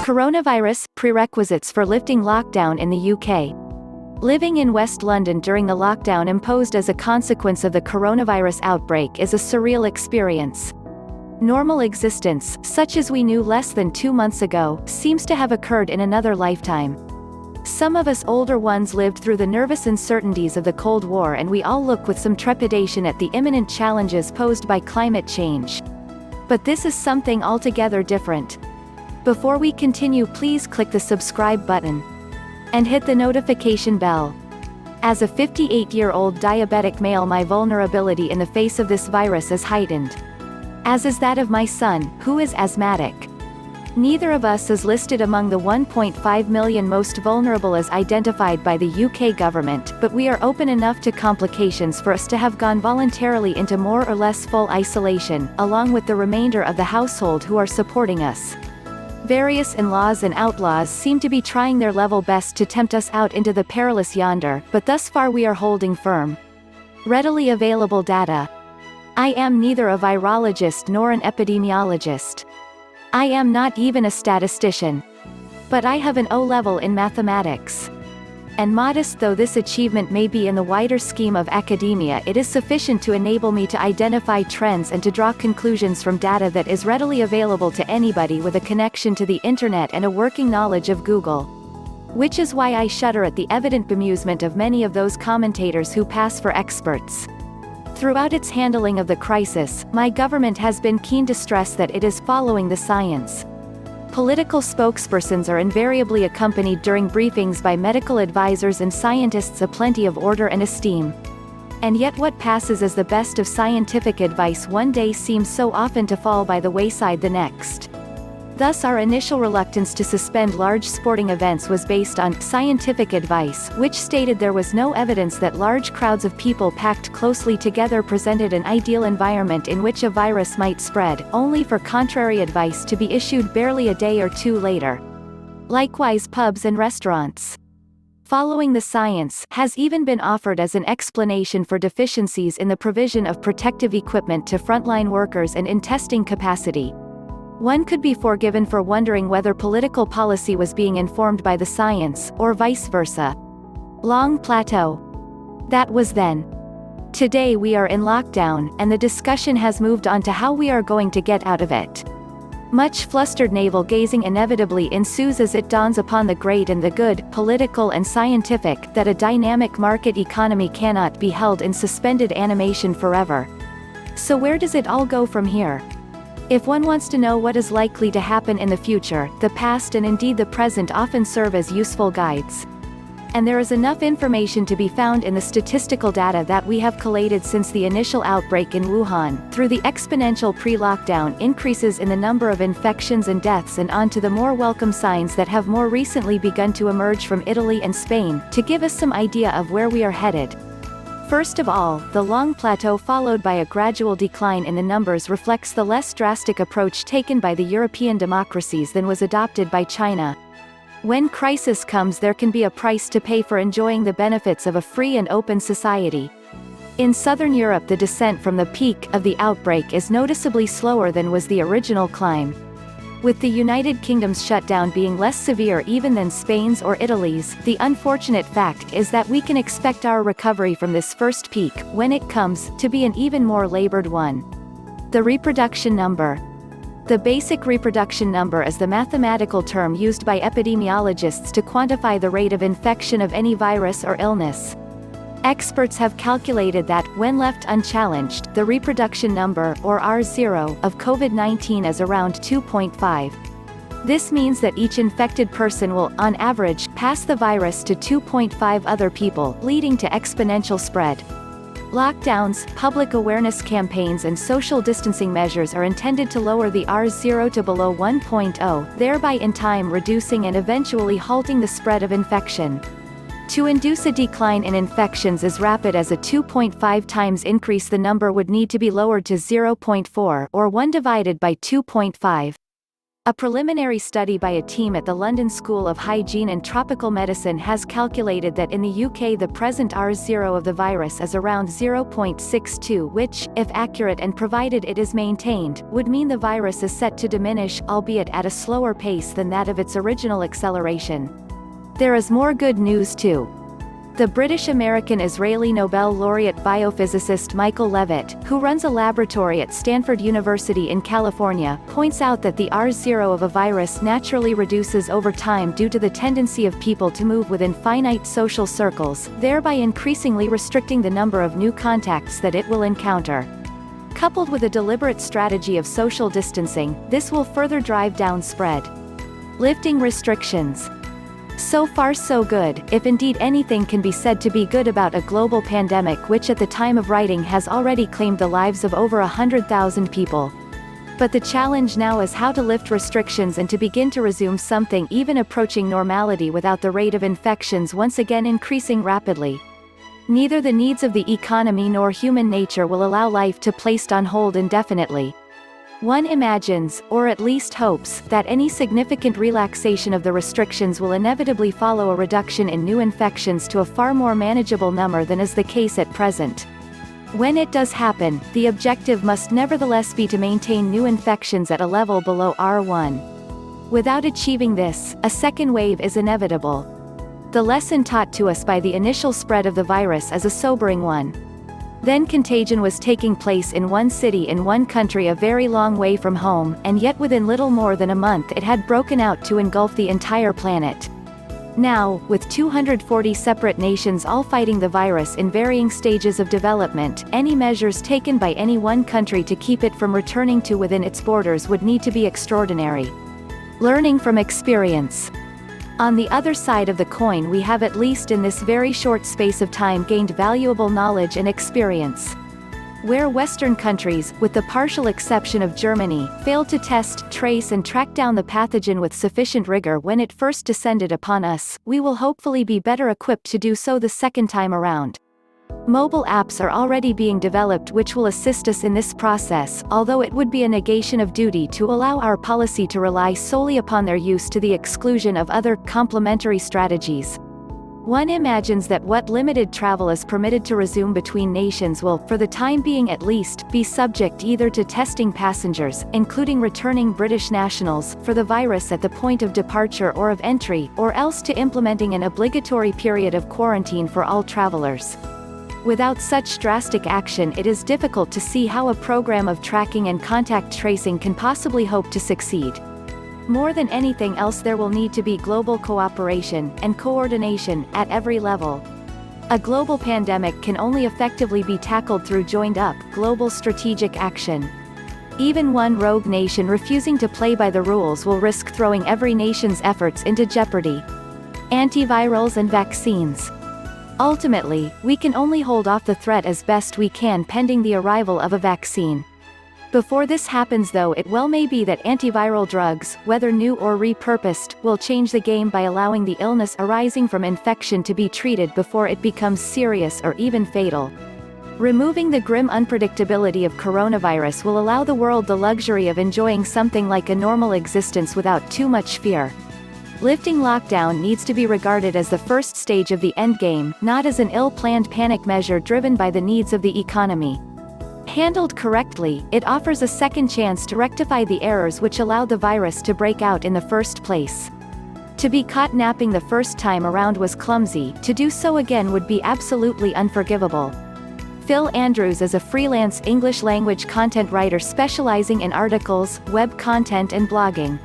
Coronavirus prerequisites for lifting lockdown in the UK. Living in West London during the lockdown imposed as a consequence of the coronavirus outbreak is a surreal experience. Normal existence, such as we knew less than 2 months ago, seems to have occurred in another lifetime. Some of us older ones lived through the nervous uncertainties of the Cold War, and we all look with some trepidation at the imminent challenges posed by climate change. But this is something altogether different. Before we continue, please click the subscribe button and hit the notification bell. As a 58-year-old diabetic male, my vulnerability in the face of this virus is heightened, as is that of my son, who is asthmatic. Neither of us is listed among the 1.5 million most vulnerable as identified by the UK government, but we are open enough to complications for us to have gone voluntarily into more or less full isolation, along with the remainder of the household who are supporting us. Various in-laws and outlaws seem to be trying their level best to tempt us out into the perilous yonder, but thus far we are holding firm. Readily available data. I am neither a virologist nor an epidemiologist. I am not even a statistician. But I have an O level in mathematics. And modest though this achievement may be in the wider scheme of academia, it is sufficient to enable me to identify trends and to draw conclusions from data that is readily available to anybody with a connection to the internet and a working knowledge of Google. Which is why I shudder at the evident bemusement of many of those commentators who pass for experts. Throughout its handling of the crisis, my government has been keen to stress that it is following the science. Political spokespersons are invariably accompanied during briefings by medical advisors and scientists aplenty of order and esteem. And yet what passes as the best of scientific advice one day seems so often to fall by the wayside the next. Thus our initial reluctance to suspend large sporting events was based on scientific advice, which stated there was no evidence that large crowds of people packed closely together presented an ideal environment in which a virus might spread, only for contrary advice to be issued barely a day or two later. Likewise, pubs and restaurants, following the science, has even been offered as an explanation for deficiencies in the provision of protective equipment to frontline workers and in testing capacity. One could be forgiven for wondering whether political policy was being informed by the science, or vice versa. Long plateau. That was then. Today we are in lockdown, and the discussion has moved on to how we are going to get out of it. Much flustered navel-gazing inevitably ensues as it dawns upon the great and the good, political and scientific, that a dynamic market economy cannot be held in suspended animation forever. So where does it all go from here? If one wants to know what is likely to happen in the future, the past and indeed the present often serve as useful guides. And there is enough information to be found in the statistical data that we have collated since the initial outbreak in Wuhan, through the exponential pre-lockdown increases in the number of infections and deaths and on to the more welcome signs that have more recently begun to emerge from Italy and Spain, to give us some idea of where we are headed. First of all, the long plateau followed by a gradual decline in the numbers reflects the less drastic approach taken by the European democracies than was adopted by China. When crisis comes, there can be a price to pay for enjoying the benefits of a free and open society. In southern Europe, the descent from the peak of the outbreak is noticeably slower than was the original climb. With the United Kingdom's shutdown being less severe even than Spain's or Italy's, the unfortunate fact is that we can expect our recovery from this first peak, when it comes, to be an even more labored one. The reproduction number. The basic reproduction number is the mathematical term used by epidemiologists to quantify the rate of infection of any virus or illness. Experts have calculated that, when left unchallenged, the reproduction number, or R0, of COVID-19 is around 2.5. This means that each infected person will, on average, pass the virus to 2.5 other people, leading to exponential spread. Lockdowns, public awareness campaigns and social distancing measures are intended to lower the R0 to below 1.0, thereby in time reducing and eventually halting the spread of infection. To induce a decline in infections as rapid as a 2.5 times increase, the number would need to be lowered to 0.4, or 1 divided by 2.5. A preliminary study by a team at the London School of Hygiene and Tropical Medicine has calculated that in the UK the present R0 of the virus is around 0.62, which, if accurate and provided it is maintained, would mean the virus is set to diminish, albeit at a slower pace than that of its original acceleration. There is more good news too. The British-American-Israeli Nobel laureate biophysicist Michael Levitt, who runs a laboratory at Stanford University in California, points out that the R0 of a virus naturally reduces over time due to the tendency of people to move within finite social circles, thereby increasingly restricting the number of new contacts that it will encounter. Coupled with a deliberate strategy of social distancing, this will further drive down spread. Lifting restrictions. So far so good, if indeed anything can be said to be good about a global pandemic which at the time of writing has already claimed the lives of over 100,000 people. But the challenge now is how to lift restrictions and to begin to resume something even approaching normality without the rate of infections once again increasing rapidly. Neither the needs of the economy nor human nature will allow life to be placed on hold indefinitely. One imagines, or at least hopes, that any significant relaxation of the restrictions will inevitably follow a reduction in new infections to a far more manageable number than is the case at present. When it does happen, the objective must nevertheless be to maintain new infections at a level below R1. Without achieving this, a second wave is inevitable. The lesson taught to us by the initial spread of the virus is a sobering one. Then contagion was taking place in one city in one country a very long way from home, and yet within little more than a month it had broken out to engulf the entire planet. Now, with 240 separate nations all fighting the virus in varying stages of development, any measures taken by any one country to keep it from returning to within its borders would need to be extraordinary. Learning from experience. On the other side of the coin we have at least in this very short space of time gained valuable knowledge and experience. Where Western countries, with the partial exception of Germany, failed to test, trace and track down the pathogen with sufficient rigor when it first descended upon us, we will hopefully be better equipped to do so the second time around. Mobile apps are already being developed which will assist us in this process, although it would be a negation of duty to allow our policy to rely solely upon their use to the exclusion of other, complementary strategies. One imagines that what limited travel is permitted to resume between nations will, for the time being at least, be subject either to testing passengers, including returning British nationals, for the virus at the point of departure or of entry, or else to implementing an obligatory period of quarantine for all travelers. Without such drastic action it is difficult to see how a program of tracking and contact tracing can possibly hope to succeed. More than anything else there will need to be global cooperation, and coordination, at every level. A global pandemic can only effectively be tackled through joined-up, global strategic action. Even one rogue nation refusing to play by the rules will risk throwing every nation's efforts into jeopardy. Antivirals and vaccines. Ultimately, we can only hold off the threat as best we can pending the arrival of a vaccine. Before this happens though it well may be that antiviral drugs, whether new or repurposed, will change the game by allowing the illness arising from infection to be treated before it becomes serious or even fatal. Removing the grim unpredictability of coronavirus will allow the world the luxury of enjoying something like a normal existence without too much fear. Lifting lockdown needs to be regarded as the first stage of the endgame, not as an ill-planned panic measure driven by the needs of the economy. Handled correctly, it offers a second chance to rectify the errors which allowed the virus to break out in the first place. To be caught napping the first time around was clumsy, to do so again would be absolutely unforgivable. Phil Andrews is a freelance English-language content writer specializing in articles, web content and blogging.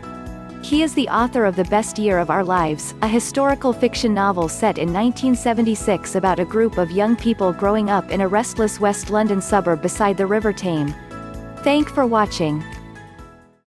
He is the author of The Best Year of Our Lives, a historical fiction novel set in 1976 about a group of young people growing up in a restless West London suburb beside the River Tame. Thanks for watching.